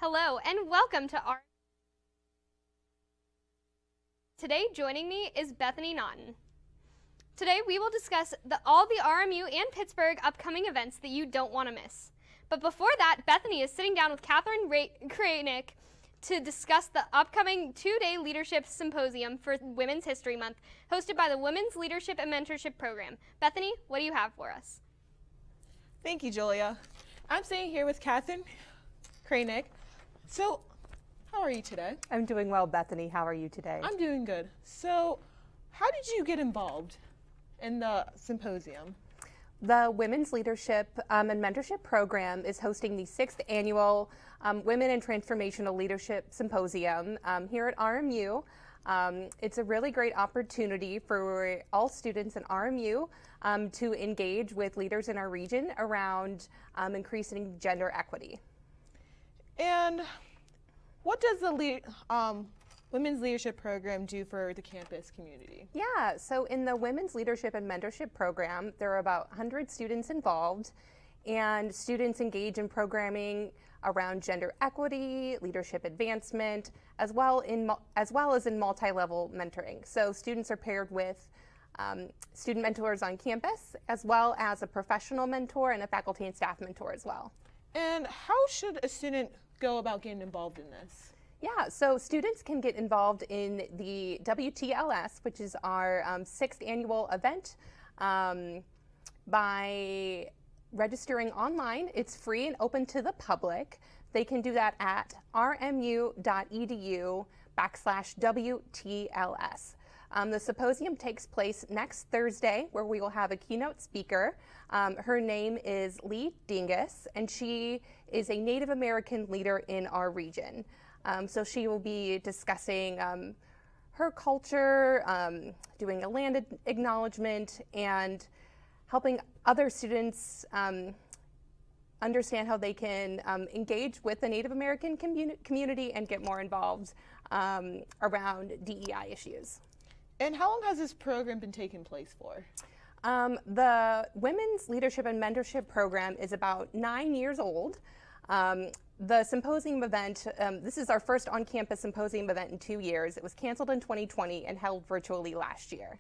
Hello and welcome to our... Today joining me is Bethany Naughton. Today we will discuss all the RMU and Pittsburgh upcoming events that you don't want to miss. But before that, Bethany is sitting down with Catherine Kranick to discuss the upcoming two-day leadership symposium for Women's History Month, hosted by the Women's Leadership and Mentorship Program. Bethany, what do you have for us? Thank you, Julia. I'm sitting here with Catherine Kranick. So, how are you today? I'm doing well, Bethany. How are you today? I'm doing good. So, how did you get involved in the symposium? The Women's Leadership and Mentorship Program is hosting the 6th annual Women in Transformational Leadership Symposium here at RMU. It's a really great opportunity for all students in RMU to engage with leaders in our region around increasing gender equity. And what does the Women's Leadership Program do for the campus community? Yeah, so in the Women's Leadership and Mentorship Program, there are about 100 students involved, and students engage in programming around gender equity, leadership advancement, as well as in multi-level mentoring. So students are paired with student mentors on campus, as well as a professional mentor and a faculty and staff mentor as well. And how should a student go about getting involved in this? Yeah, so students can get involved in the WTLS, which is our 6th annual event, by registering online. It's free and open to the public. They can do that at rmu.edu/WTLS. The symposium takes place next Thursday, where we will have a keynote speaker. Her name is Lee Dingus, and she is a Native American leader in our region. So she will be discussing her culture, doing a land acknowledgement, and helping other students understand how they can engage with the Native American community and get more involved around DEI issues. And how long has this program been taking place for? The Women's Leadership and Mentorship Program is about 9 years old. The symposium event, this is our first on-campus symposium event in 2 years. It was canceled in 2020 and held virtually last year.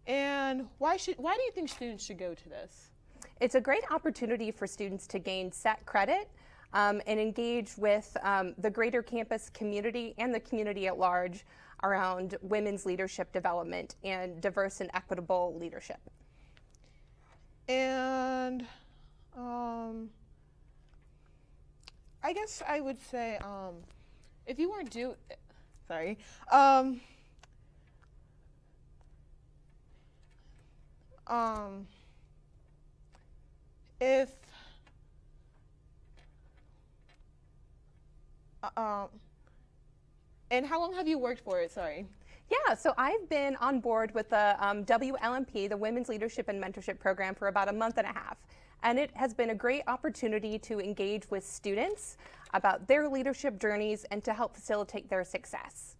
And why do you think students should go to this? It's a great opportunity for students to gain set credit and engage with the greater campus community and the community at large around women's leadership development and diverse and equitable leadership. And I guess I would say if you weren't and how long have you worked for it? Sorry. Yeah, so I've been on board with the WLMP, the Women's Leadership and Mentorship Program, for about a month and a half. And it has been a great opportunity to engage with students about their leadership journeys and to help facilitate their success.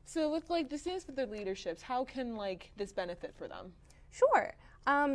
So with the students with their leaderships, how can this benefit for them? Sure.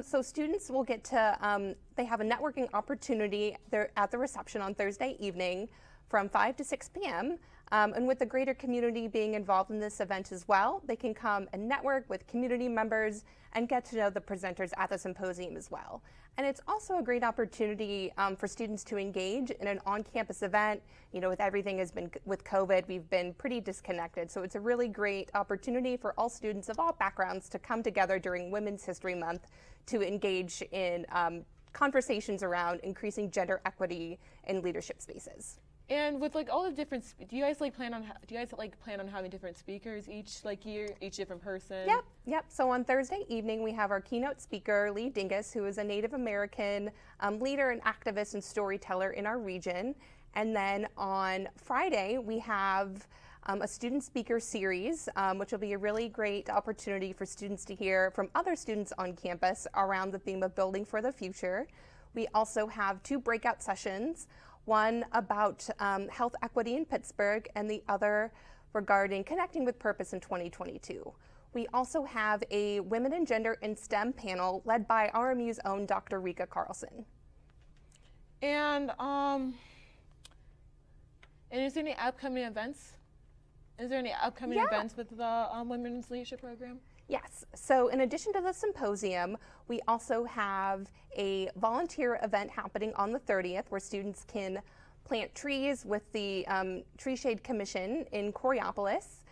So students will get to, they have a networking opportunity there at the reception on Thursday evening from 5 to 6 p.m. And with the greater community being involved in this event as well, they can come and network with community members and get to know the presenters at the symposium as well. And it's also a great opportunity for students to engage in an on-campus event. You know, with everything with COVID, we've been pretty disconnected. So it's a really great opportunity for all students of all backgrounds to come together during Women's History Month to engage in conversations around increasing gender equity in leadership spaces. And with all the different, do you guys plan on having different speakers each year, each different person? Yep. So on Thursday evening we have our keynote speaker, Lee Dingus, who is a Native American leader and activist and storyteller in our region. And then on Friday we have a student speaker series, which will be a really great opportunity for students to hear from other students on campus around the theme of building for the future. We also have 2 breakout sessions. One about health equity in Pittsburgh, and the other regarding connecting with purpose in 2022. We also have a Women and Gender in STEM panel led by RMU's own Dr. Rika Carlson. And And is there any upcoming events? Is there any upcoming events with the Women's Leadership Program? Yes. So in addition to the symposium, we also have a volunteer event happening on the 30th where students can plant trees with the Tree Shade Commission in Coraopolis.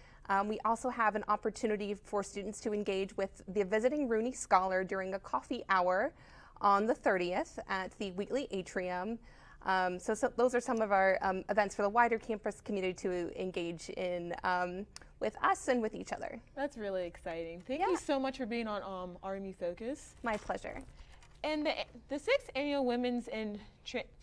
We also have an opportunity for students to engage with the visiting Rooney Scholar during a coffee hour on the 30th at the Wheatley Atrium. So those are some of our events for the wider campus community to engage in with us and with each other. That's really exciting. Thank you so much for being on RMU Focus. My pleasure. And the 6th Annual Women's in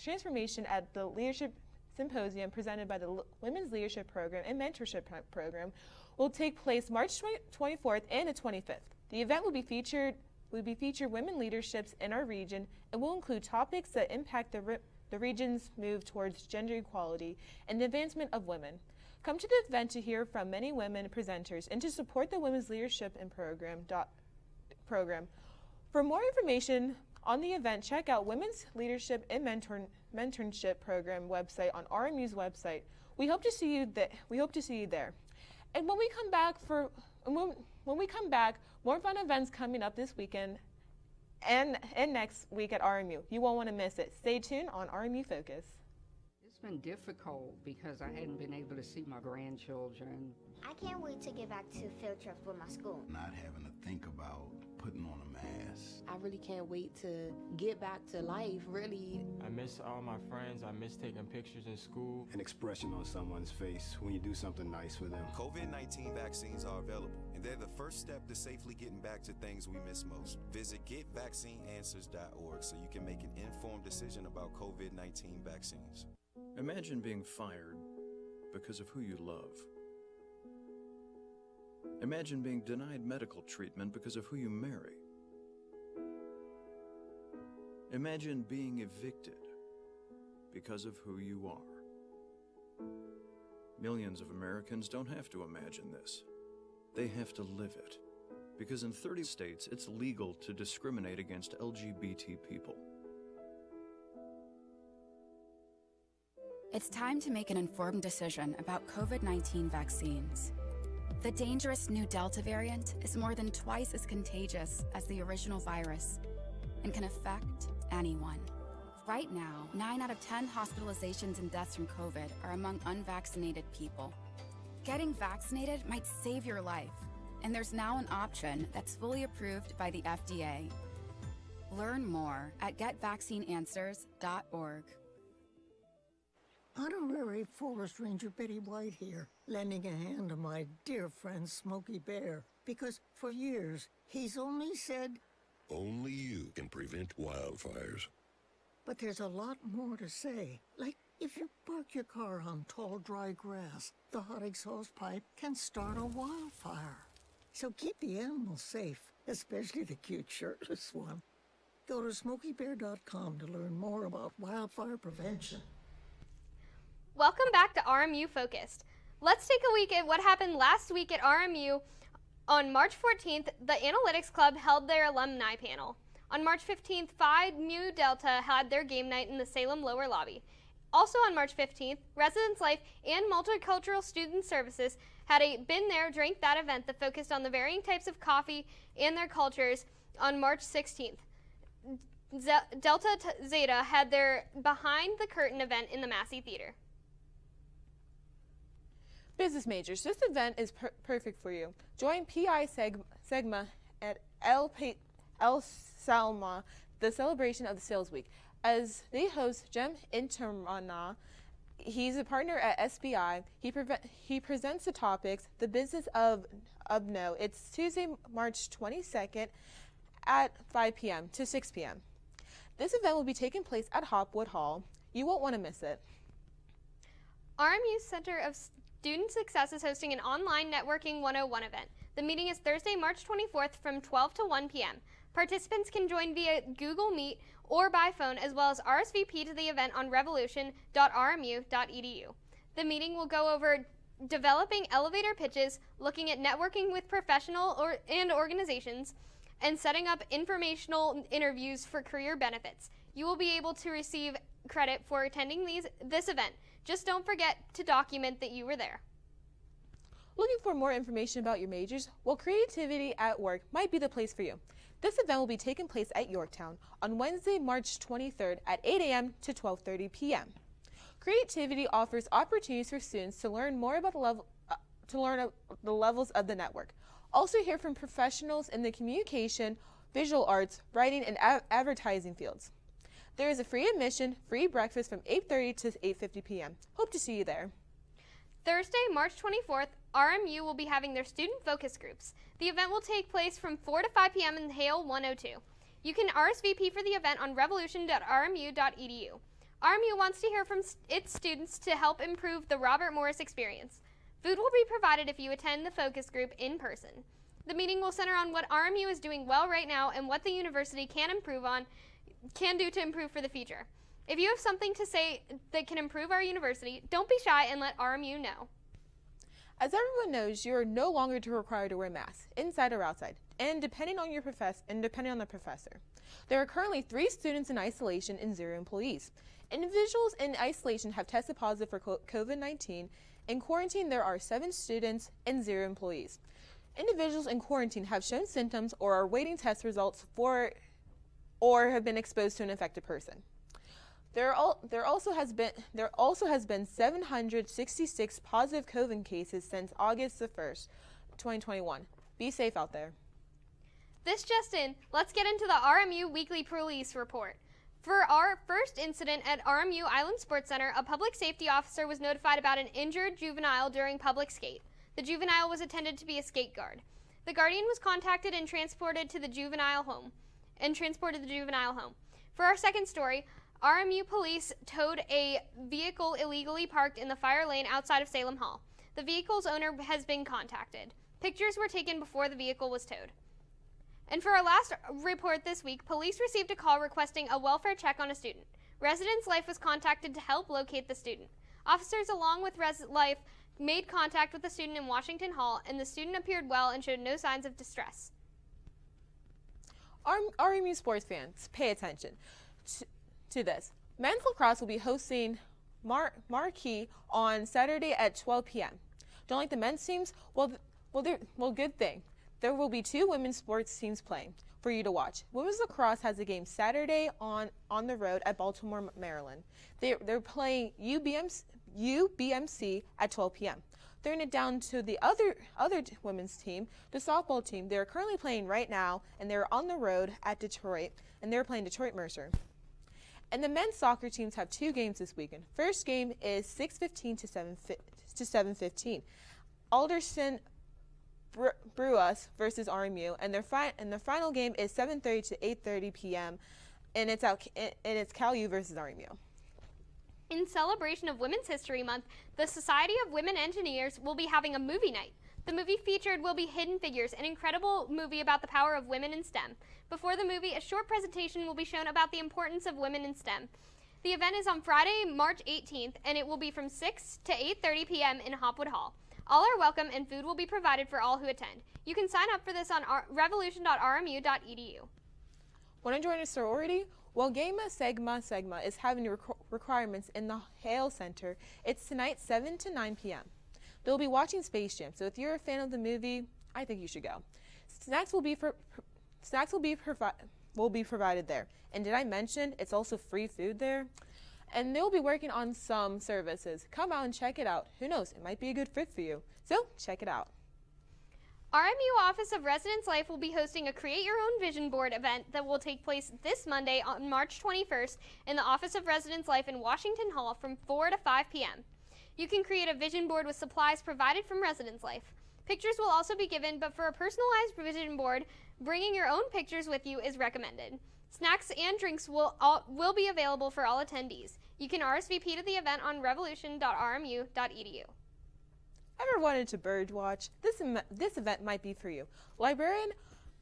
Transformation at the Leadership Symposium presented by the Women's Leadership Program and Mentorship Program will take place March 24th and the 25th. The event will feature women leaderships in our region and will include topics that impact the region's move towards gender equality and the advancement of women. Come to the event to hear from many women presenters and to support the Women's Leadership and Program. For more information on the event, check out Women's Leadership and Mentorship Program website on RMU's website. We hope to see you there. And when we come back, more fun events coming up this weekend and next week at RMU. You won't want to miss it. Stay tuned on RMU Focus. It's been difficult because I hadn't been able to see my grandchildren. I can't wait to get back to field trips with my school. Not having to think about putting on a mask. I really can't wait to get back to life, really. I miss all my friends. I miss taking pictures in school. An expression on someone's face when you do something nice for them. COVID-19 vaccines are available, and they're the first step to safely getting back to things we miss most. Visit getvaccineanswers.org so you can make an informed decision about COVID-19 vaccines. Imagine being fired because of who you love. Imagine being denied medical treatment because of who you marry. Imagine being evicted because of who you are. Millions of Americans don't have to imagine this. They have to live it. Because in 30 states, it's legal to discriminate against LGBT people. It's time to make an informed decision about COVID-19 vaccines. The dangerous new Delta variant is more than twice as contagious as the original virus and can affect anyone. Right now, 9 out of 10 hospitalizations and deaths from COVID are among unvaccinated people. Getting vaccinated might save your life, and there's now an option that's fully approved by the FDA. Learn more at getvaccineanswers.org. Honorary Forest Ranger Betty White here, lending a hand to my dear friend Smokey Bear, because for years he's only said, "Only you can prevent wildfires." But there's a lot more to say, like if you park your car on tall, dry grass, the hot exhaust pipe can start a wildfire. So keep the animals safe, especially the cute shirtless one. Go to smokeybear.com to learn more about wildfire prevention. Welcome back to RMU Focused. Let's take a week at what happened last week at RMU. On March 14th, the Analytics Club held their alumni panel. On March 15th, Phi Mu Delta had their game night in the Salem Lower Lobby. Also on March 15th, Residence Life and Multicultural Student Services had a Been There, Drink That event that focused on the varying types of coffee and their cultures. On March 16th, Delta Zeta had their Behind the Curtain event in the Massey Theater. Business majors, this event is perfect for you. Join PI Sigma at El Salma, the celebration of the Sales Week, as they host Jem Intermana. He's a partner at SBI. He presents the topics, the business of no. It's Tuesday, March 22nd at 5 p.m. to 6 p.m. This event will be taking place at Hopwood Hall. You won't want to miss it. RMU Center of Student Success is hosting an online Networking 101 event. The meeting is Thursday, March 24th from 12 to 1 p.m. Participants can join via Google Meet or by phone, as well as RSVP to the event on revolution.rmu.edu. The meeting will go over developing elevator pitches, looking at networking with professional and organizations, and setting up informational interviews for career benefits. You will be able to receive credit for attending this event. Just don't forget to document that you were there. Looking for more information about your majors? Well, Creativity at Work might be the place for you. This event will be taking place at Yorktown on Wednesday, March 23rd at 8 a.m. to 12:30 p.m. Creativity offers opportunities for students to learn more about the levels of the network. Also hear from professionals in the communication, visual arts, writing, and advertising fields. There is a free admission, free breakfast from 8:30 to 8:50 p.m. Hope to see you there. Thursday, March 24th, RMU will be having their student focus groups. The event will take place from 4 to 5 p.m. in Hale 102. You can RSVP for the event on revolution.rmu.edu. RMU wants to hear from its students to help improve the Robert Morris experience. Food will be provided if you attend the focus group in person. The meeting will center on what RMU is doing well right now and what the university can do to improve for the future. If you have something to say that can improve our university, don't be shy and let RMU know. As everyone knows, you are no longer required to wear masks, inside or outside, and depending on the professor. There are currently 3 students in isolation and 0 employees. Individuals in isolation have tested positive for COVID-19. In quarantine, there are 7 students and 0 employees. Individuals in quarantine have shown symptoms or are waiting test results for or have been exposed to an infected person. There also has been 766 positive COVID cases since August the 1st, 2021. Be safe out there. This just in, let's get into the RMU Weekly Police Report. For our first incident at RMU Island Sports Center, a public safety officer was notified about an injured juvenile during public skate. The juvenile was intended to be a skate guard. The guardian was contacted and transported the juvenile home. For our second story, RMU police towed a vehicle illegally parked in the fire lane outside of Salem Hall. The vehicle's owner has been contacted. Pictures were taken before the vehicle was towed. And for our last report this week, police received a call requesting a welfare check on a student. Residence Life was contacted to help locate the student. Officers along with Life made contact with the student in Washington Hall, and the student appeared well and showed no signs of distress. RMU sports fans, pay attention to this. Men's lacrosse will be hosting Marquee on Saturday at 12 p.m. Don't like the men's teams? Well, good thing. There will be 2 women's sports teams playing for you to watch. Women's lacrosse has a game Saturday on the road at Baltimore, Maryland. They're playing UBMC at 12 p.m. Throwing it down to the other women's team, the softball team. They're currently playing right now, and they're on the road at Detroit, and they're playing Detroit Mercer. And the men's soccer teams have 2 games this weekend. First game is 6:15 to 7:15. Alderson Brewers versus RMU, and the final game is 7:30 to 8:30 p.m. and it's Cal U versus RMU. In celebration of Women's History Month, the Society of Women Engineers will be having a movie night. The movie featured will be Hidden Figures, an incredible movie about the power of women in STEM. Before the movie, a short presentation will be shown about the importance of women in STEM. The event is on Friday, March 18th, and it will be from 6 to 8:30 p.m. in Hopwood Hall. All are welcome, and food will be provided for all who attend. You can sign up for this on revolution.rmu.edu. Want to join a sorority? Well, Gamma Sigma is having requirements in the Hale Center. It's tonight, 7 to 9 p.m. They'll be watching Space Jam, so if you're a fan of the movie, I think you should go. Snacks will be provided there. And did I mention it's also free food there? And they'll be working on some services. Come out and check it out. Who knows, it might be a good fit for you. So check it out. RMU Office of Residence Life will be hosting a Create Your Own Vision Board event that will take place this Monday on March 21st in the Office of Residence Life in Washington Hall from 4 to 5 p.m. You can create a vision board with supplies provided from Residence Life. Pictures will also be given, but for a personalized vision board, bringing your own pictures with you is recommended. Snacks and drinks will be available for all attendees. You can RSVP to the event on revolution.rmu.edu. Ever wanted to bird watch? This event might be for you. Librarian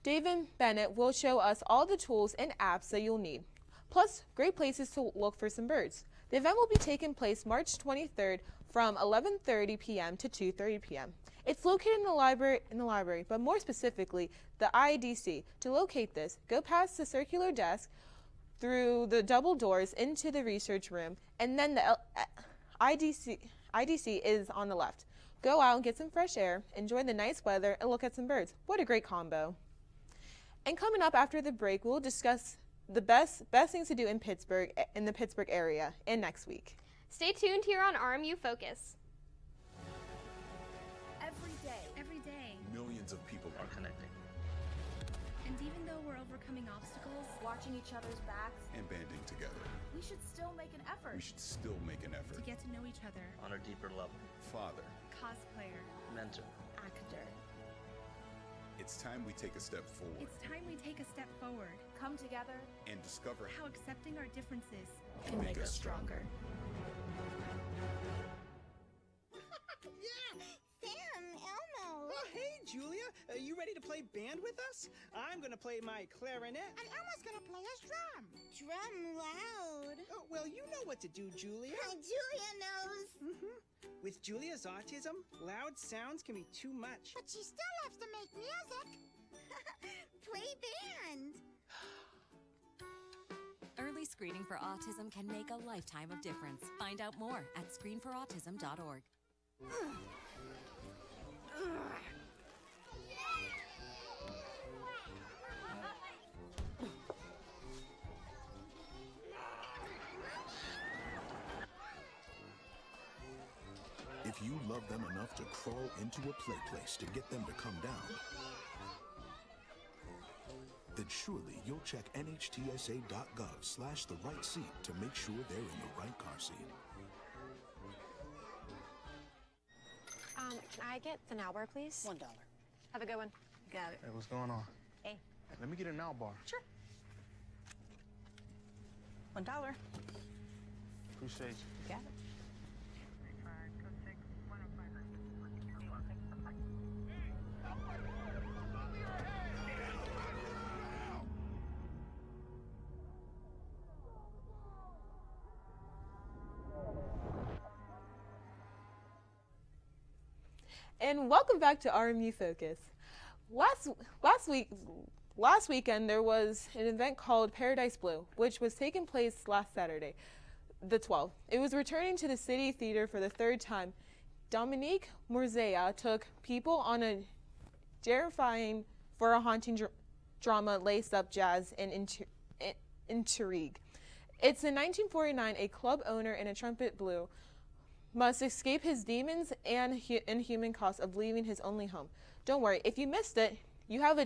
David Bennett will show us all the tools and apps that you'll need, plus great places to look for some birds. The event will be taking place March 23rd from 11:30 p.m. to 2:30 p.m. It's located in the library, but more specifically, the IDC. To locate this, go past the circular desk, through the double doors into the research room, and then the IDC is on the left. Go out and get some fresh air, enjoy the nice weather, and look at some birds. What a great combo. And coming up after the break, we'll discuss the best things to do in the Pittsburgh area, and next week. Stay tuned here on RMU Focus. Every day, Millions of people are connecting. and even though we're overcoming obstacles, watching each other's backs, and banding together. we should still make an effort. We should still make an to effort. get to know each other, On a deeper level. Father, cosplayer, Mentor. Actor. it's time we take a step forward it's time we take a step forward. Come together. and discover How accepting our differences can make us stronger. Sam, Elmo. Oh, hey, Julia. Are you ready to play band with us? I'm going to play my clarinet. And Elmo's gonna play his drum. Drum loud. Oh, well, you know what to do, Julia. Julia knows. With Julia's autism, loud sounds can be too much. But she still loves to make music. Play band. Early screening for autism can make a lifetime of difference. Find out more at screenforautism.org. If you love them enough to crawl into a play place to get them to come down, then surely you'll check nhtsa.gov/the-right seat to make sure they're in the right car seat. Can I get the now bar, please? $1. Have a good one. Got it. Hey, what's going on? Hey. Let me get a now bar. Sure. $1. Appreciate you. Got it. And welcome back to RMU Focus. Last weekend there was an event called Paradise Blue, which was taking place last Saturday, the 12th. It was returning to the City Theater for the third time. Dominique Morzea took people on a terrifying for a haunting drama laced up jazz and intrigue. It's in 1949, a club owner in a trumpet blue must escape his demons and inhuman cost of leaving his only home. Don't worry, if you missed it, you have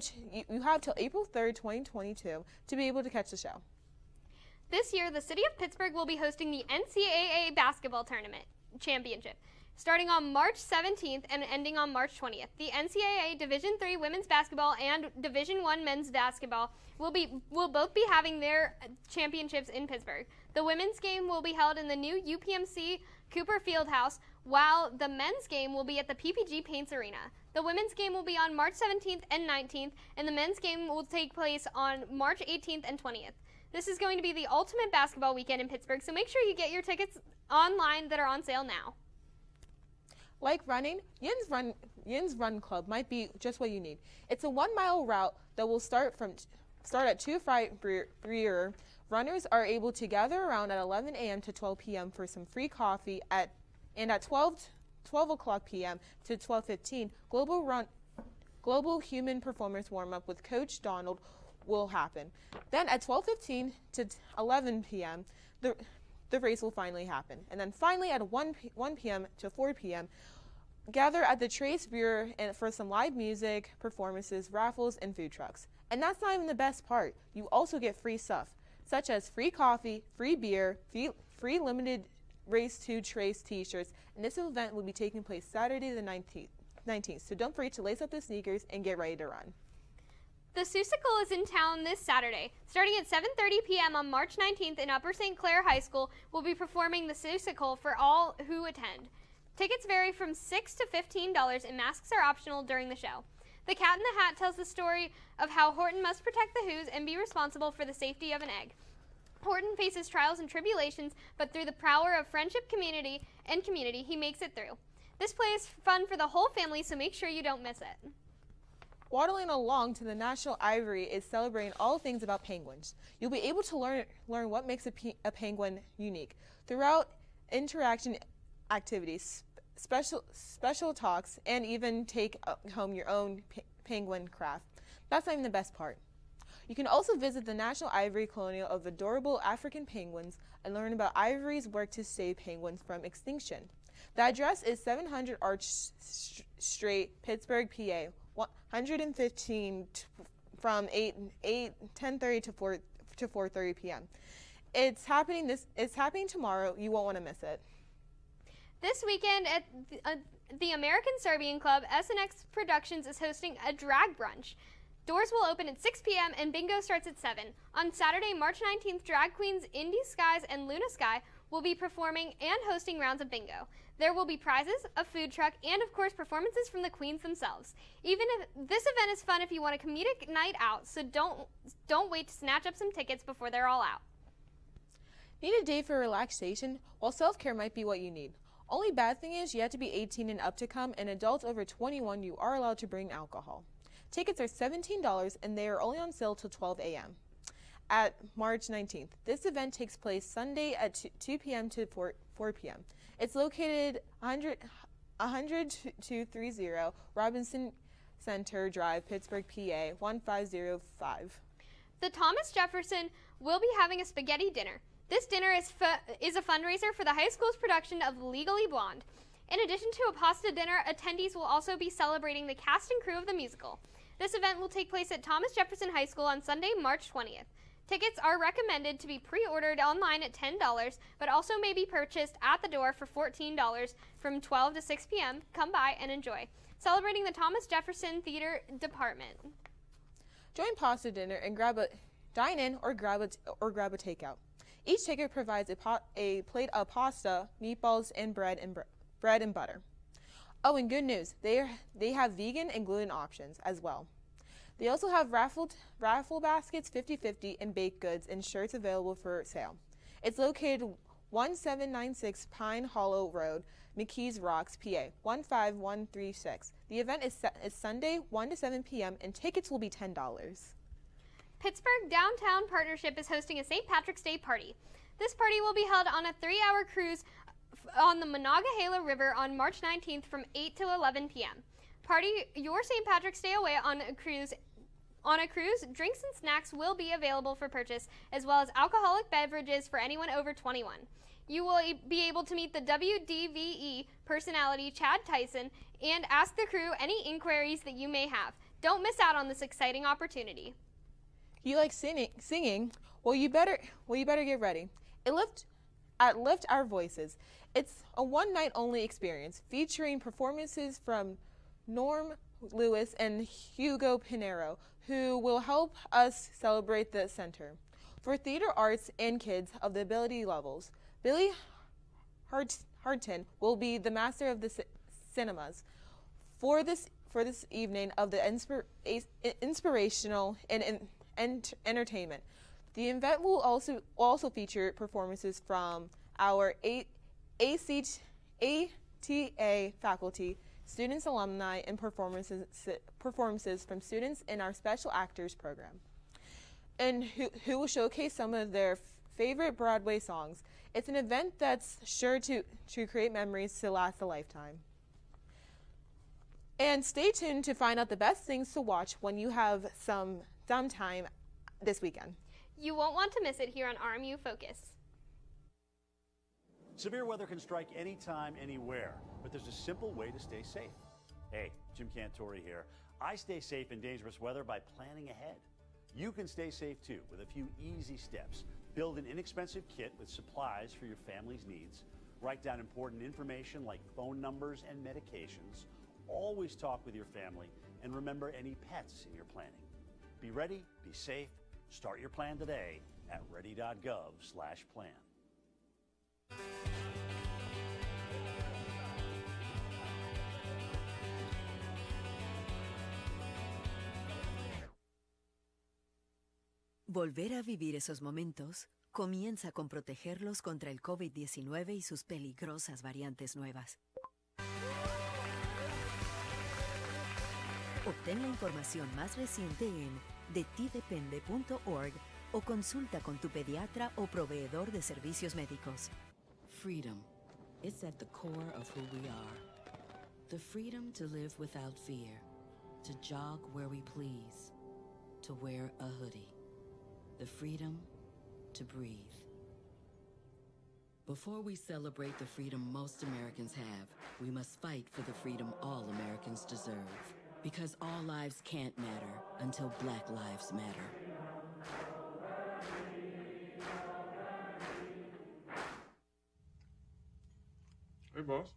till April 3rd, 2022 to be able to catch the show. This year, the city of Pittsburgh will be hosting the NCAA basketball tournament championship, starting on March 17th and ending on March 20th. The NCAA Division III women's basketball and Division I men's basketball will both be having their championships in Pittsburgh. The women's game will be held in the new UPMC Cooper Fieldhouse, while the men's game will be at the PPG Paints Arena. The women's game will be on March 17th and 19th, and the men's game will take place on March 18th and 20th. This is going to be the ultimate basketball weekend in Pittsburgh, so make sure you get your tickets online that are on sale now. Like running, Yin's Run Club might be just what you need. It's a 1-mile route that will start at 2 Breer. Runners are able to gather around at 11 a.m. to 12 p.m. for some free coffee at 12 o'clock p.m. to 12:15. Global Human Performance warm-up with Coach Donald will happen. Then at 12:15 to 11 p.m. the race will finally happen. And then finally at 1 p.m. to 4 p.m. gather at the Trace Brewer for some live music, performances, raffles, and food trucks. And that's not even the best part. You also get free stuff, such as free coffee, free beer, free limited Race 2 Trace t-shirts, and this event will be taking place Saturday the 19th. So don't forget to lace up the sneakers and get ready to run. The Seussical is in town this Saturday. Starting at 7:30 p.m. on March 19th in Upper St. Clair High School, we'll be performing the Seussical for all who attend. Tickets vary from $6 to $15, and masks are optional during the show. The Cat in the Hat tells the story of how Horton must protect the Who's and be responsible for the safety of an egg. Horton faces trials and tribulations, but through the power of friendship, community, he makes it through. This play is fun for the whole family, so make sure you don't miss it. Waddling along to the National Aviary is celebrating all things about penguins. You'll be able to learn what makes a penguin unique. Throughout interaction activities, special talks, and even take home your own penguin craft. That's not even the best part. You can also visit the National Ivory Colonial of adorable African penguins and learn about Ivory's work to save penguins from extinction. The address is 700 Arch Street, Pittsburgh, PA, 115 from 10:30 to 4:30 p.m. It's happening tomorrow. You won't want to miss it. This weekend at the American Serbian Club, SNX Productions is hosting a drag brunch. Doors will open at 6 p.m. and bingo starts at 7. On Saturday, March 19th, drag queens Indie Skies and Luna Sky will be performing and hosting rounds of bingo. There will be prizes, a food truck, and of course performances from the queens themselves. Even if this event is fun if you want a comedic night out, so don't wait to snatch up some tickets before they're all out. Need a day for relaxation? Well, self-care might be what you need. Only bad thing is you have to be 18 and up to come, and adults over 21 you are allowed to bring alcohol. Tickets are $17 and they are only on sale till 12 a.m. at March 19th. This event takes place Sunday at 2 p.m. to 4 p.m. It's located 100-230 Robinson Center Drive, Pittsburgh, PA 1505. The Thomas Jefferson will be having a spaghetti dinner. This dinner is a fundraiser for the high school's production of Legally Blonde. In addition to a pasta dinner, attendees will also be celebrating the cast and crew of the musical. This event will take place at Thomas Jefferson High School on Sunday, March 20th. Tickets are recommended to be pre-ordered online at $10, but also may be purchased at the door for $14 from 12 to 6 p.m. Come by and enjoy. Celebrating the Thomas Jefferson Theater Department. Join pasta dinner and dine in or grab a takeout. Each ticket provides a plate of pasta, meatballs, and bread and butter. Oh, and good news, they have vegan and gluten options as well. They also have raffle baskets, 50/50, and baked goods and shirts available for sale. It's located 1796 Pine Hollow Road, McKees Rocks, PA 15136. The event is Sunday, 1 to 7 p.m., and tickets will be $10. Pittsburgh Downtown Partnership is hosting a St. Patrick's Day party. This party will be held on a 3-hour cruise on the Monongahela River on March 19th from 8 to 11 p.m. Party your St. Patrick's Day away on a cruise. On a cruise, drinks and snacks will be available for purchase, as well as alcoholic beverages for anyone over 21. You will be able to meet the WDVE personality Chad Tyson and ask the crew any inquiries that you may have. Don't miss out on this exciting opportunity. You like singing? Well, you better get ready. Lift Our Voices. It's a one-night only experience featuring performances from Norm Lewis and Hugo Pinero, who will help us celebrate the center. For theater arts and kids of the ability levels, Billy Harton will be the master of the cinemas for this evening of the inspirational and entertainment. The event will also feature performances from our ATA faculty, students, alumni, and performances from students in our Special Actors program, and who will showcase some of their favorite Broadway songs. It's an event that's sure to create memories to last a lifetime. And stay tuned to find out the best things to watch when you have some downtime this weekend. You won't want to miss it here on RMU Focus. Severe weather can strike anytime, anywhere, but there's a simple way to stay safe. Hey, Jim Cantore here. I stay safe in dangerous weather by planning ahead. You can stay safe too with a few easy steps. Build an inexpensive kit with supplies for your family's needs. Write down important information like phone numbers and medications. Always talk with your family and remember any pets in your planning. Be ready, be safe. Start your plan today at ready.gov/plan. Volver a vivir esos momentos comienza con protegerlos contra el COVID-19 y sus peligrosas variantes nuevas. Obtén la información más reciente en detidepende.org o consulta con tu pediatra o proveedor de servicios médicos. Freedom. It's at the core of who we are. The freedom to live without fear, to jog where we please, to wear a hoodie. The freedom to breathe. Before we celebrate the freedom most Americans have, we must fight for the freedom all Americans deserve. Because all lives can't matter until Black lives matter. Hey, boss.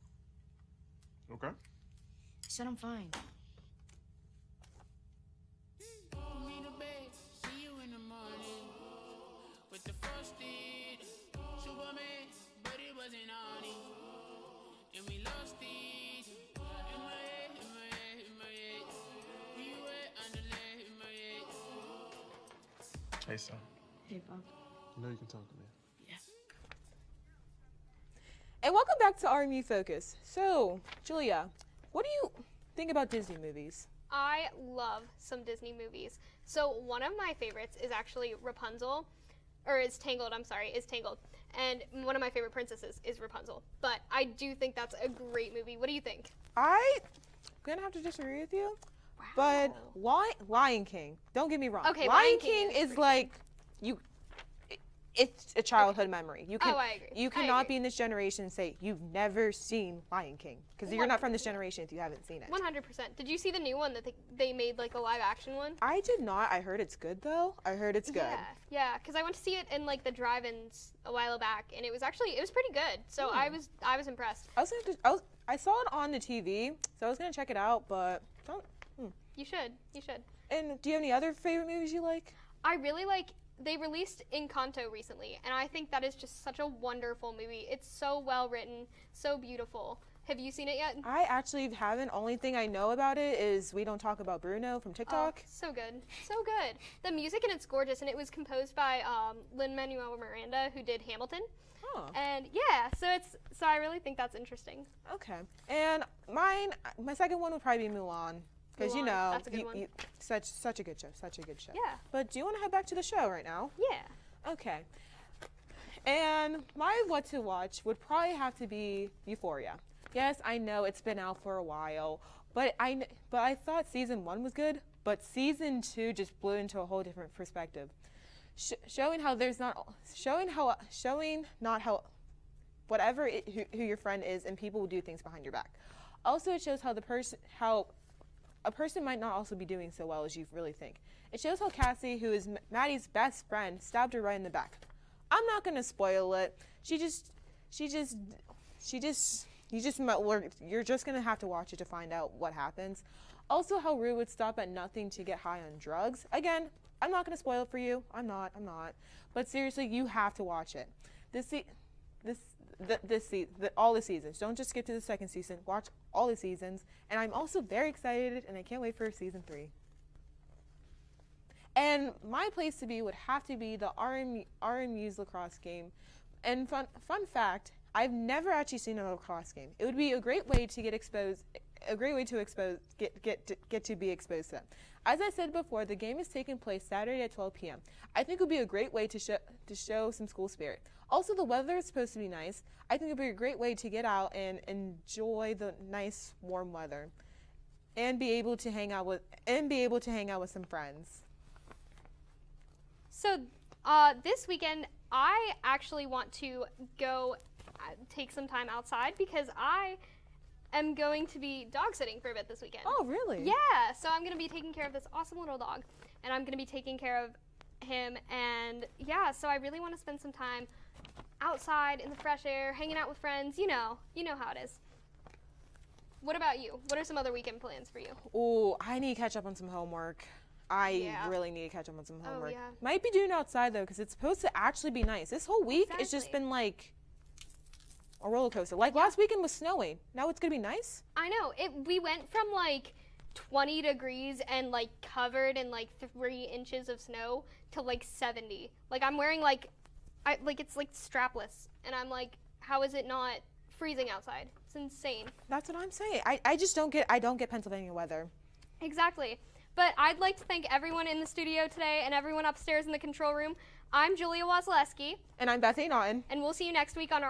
Okay. Said I'm fine. Hey, son. Hey, Bob. You know you can talk to me. And welcome back to RMU Focus. So, Julia, what do you think about Disney movies? I love some Disney movies. So one of my favorites is actually Rapunzel, or is Tangled, I'm sorry, is Tangled. And one of my favorite princesses is Rapunzel. But I do think that's a great movie. What do you think? I'm gonna have to disagree with you. Wow. But Lion King, don't get me wrong. Okay, Lion King is like, it's a childhood memory. I agree. You cannot be in this generation and say you've never seen Lion King, because you're not from this generation if you haven't seen it. 100%. Did you see the new one that they made, like a live action one? I did not. I heard it's good though. I heard it's good. Yeah, because I went to see it in like the drive-ins a while back, and it was pretty good. So I was impressed. I saw it on the TV, so I was gonna check it out, but You should. And do you have any other favorite movies you like? I really like. They released Encanto recently, and I think that is just such a wonderful movie. It's so well written, so beautiful. Have you sin it yet? I actually haven't. Only thing I know about it is We Don't Talk About Bruno from TikTok. Oh, so good. So good. The music in it's gorgeous, and it was composed by Lin-Manuel Miranda, who did Hamilton. Oh. And yeah, so I really think that's interesting. Okay. And my second one would probably be Mulan. Because you know, that's a good one. Such a good show, Yeah. But do you want to head back to the show right now? Yeah. Okay. And my what to watch would probably have to be Euphoria. Yes, I know it's been out for a while, but I thought season 1 was good, but season 2 just blew into a whole different perspective, showing not how whatever who your friend is, and people will do things behind your back. Also, it shows how a person might not also be doing so well as you really think. It shows how Cassie, who is Maddie's best friend, stabbed her right in the back. I'm not gonna spoil it. You're just gonna have to watch it to find out what happens. Also, how Rue would stop at nothing to get high on drugs. Again, I'm not gonna spoil it for you. I'm not. But seriously, you have to watch it. All the seasons. Don't just skip to the second season. Watch all the seasons. And I'm also very excited, and I can't wait for season 3. And my place to be would have to be the RMU's lacrosse game. And fun fact, I've never actually seen a lacrosse game. It would be a great way to get exposed. Get to be exposed to them. As I said before, the game is taking place Saturday at 12 p.m. I think it would be a great way to show some school spirit. Also, the weather is supposed to be nice. I think it would be a great way to get out and enjoy the nice warm weather, and be able to hang out with some friends. So this weekend, I actually want to go take some time outside because I am going to be dog sitting for a bit this weekend. Oh, really? Yeah, so I'm going to be taking care of this awesome little dog, and I'm going to be taking care of him, and yeah, so I really want to spend some time outside in the fresh air, hanging out with friends. You know how it is. What about you? What are some other weekend plans for you? Oh, I need to catch up on some homework. I really need to catch up on some homework. Oh, yeah. Might be doing it outside though, because it's supposed to actually be nice. This whole week it's just been like a roller coaster. Like last weekend was snowing. Now it's gonna be nice. I know. We went from like 20 degrees and like covered in like 3 inches of snow to like 70. Like I'm wearing it's like strapless, and I'm like, how is it not freezing outside? It's insane. That's what I'm saying. I don't get Pennsylvania weather. Exactly. But I'd like to thank everyone in the studio today and everyone upstairs in the control room. I'm Julia Wozleski. And I'm Bethany Naughton. And we'll see you next week on our